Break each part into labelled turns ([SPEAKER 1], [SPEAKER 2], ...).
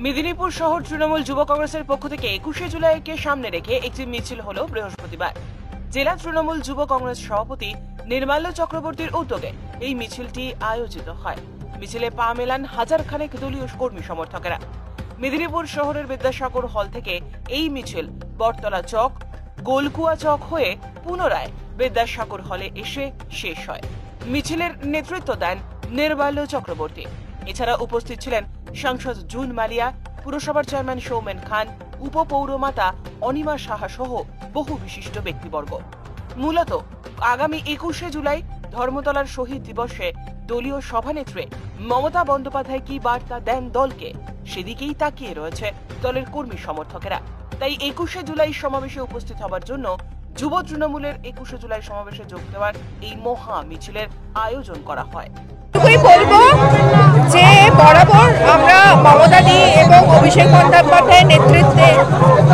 [SPEAKER 1] মেদিনীপুর শহর তৃণমূল যুব কংগ্রেসের পক্ষ থেকে 21শে জুলাইকে সামনে রেখে একটি মিছিল হলো বৃহস্পতিবার। জেলা তৃণমূল যুব কংগ্রেস সভাপতি নির্মাল্য চক্রবর্তীর উদ্যোগে এই মিছিলটি আয়োজিত হয়। মিছিলে পা মেলান হাজার খানেক দলীয় কর্মী সমর্থকেরা। মেদিনীপুর শহরের বিদ্যাসাগর হল থেকে এই মিছিল বটতলা চক, গোলকুয়া চক হয়ে পুনরায় বিদ্যাসাগর হলে এসে শেষ হয়। মিছিলের নেতৃত্ব দেন নির্মাল্য চক্রবর্তী। এছাড়া উপস্থিত ছিলেন সাংসদ জুন মালিয়া, পুরসভার চেয়ারম্যান সৌমেন খান, উপপৌরমাতা অনিমা সাহা সহ বহু বিশিষ্ট ব্যক্তিবর্গ। মূলত আগামী 21শে জুলাই ধর্মতলার শহীদ দিবসে দলীয় সভানেত্রী মমতা বন্দ্যোপাধ্যায় কি বার্তা দেন দলকে, সেদিকেই তাকিয়ে রয়েছে দলের কর্মী সমর্থকেরা। তাই 21শে জুলাই সমাবেশে উপস্থিত হবার জন্য যুব তৃণমূলের 21শে জুলাই সমাবেশে যোগ দেওয়ার এই মহা মিছিলের আয়োজন করা হয়।
[SPEAKER 2] বলবো যে বরাবর আমরা মমতাদি এবং অভিষেক বন্দ্যোপাধ্যায়ের নেতৃত্বে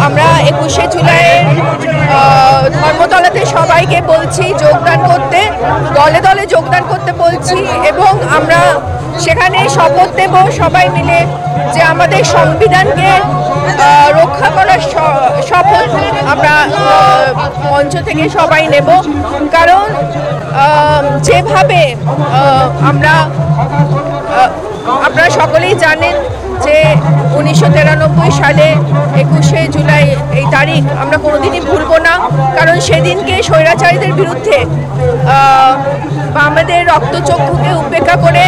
[SPEAKER 2] আমরা 21শে জুলাইয়ের ধর্মতলাতে সবাইকে বলছি যোগদান করতে, দলে দলে যোগদান করতে বলছি এবং আমরা সেখানে শপথ দেব সবাই মিলে যে আমাদের সংবিধানকে রক্ষা করার শপথ আমরা মঞ্চ থেকে সবাই নেব। কারণ যেভাবে আপনারা সকলেই জানেন যে 1993 সালে 21শে জুলাই এই তারিখ আমরা কোনোদিনই ভুলব না। কারণ সেদিনকে স্বৈরাচারীদের বিরুদ্ধে আমাদের রক্তচক্ষুকে উপেক্ষা করে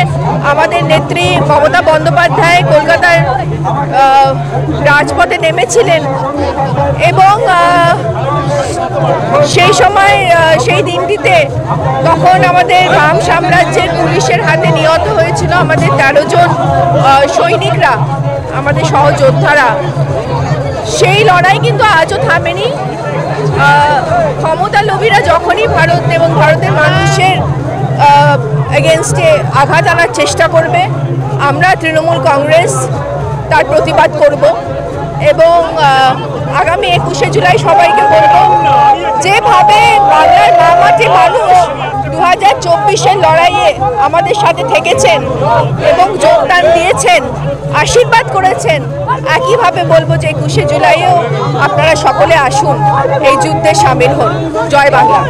[SPEAKER 2] আমাদের নেত্রী মমতা বন্দ্যোপাধ্যায় কলকাতার রাজপথে নেমেছিলেন এবং সেই সময় সেই দিনটিতে তখন আমাদের বাম সাম্রাজ্যের পুলিশের হাতে নিহত হয়েছিল আমাদের 13 জন সৈনিকরা, আমাদের সহযোদ্ধারা। সেই লড়াই কিন্তু আজও থামেনি। ক্ষমতা লোভীরা যখনই ভারত এবং ভারতের মানুষের এগেনস্টে আঘাত আনার চেষ্টা করবে, আমরা তৃণমূল কংগ্রেস তার প্রতিবাদ করব এবং আগামী 21শে জুলাই সবাইকে বলব যেভাবে বাংলার মাটি মানুষ 2024-এর লড়াইয়ে আমাদের সাথে থেকেছেন এবং যোগদান দিয়েছেন, আশীর্বাদ করেছেন, একইভাবে বলবো যে 21শে জুলাইয়েও আপনারা সকলে আসুন, এই যুদ্ধে সামিল হন। জয় বাংলা।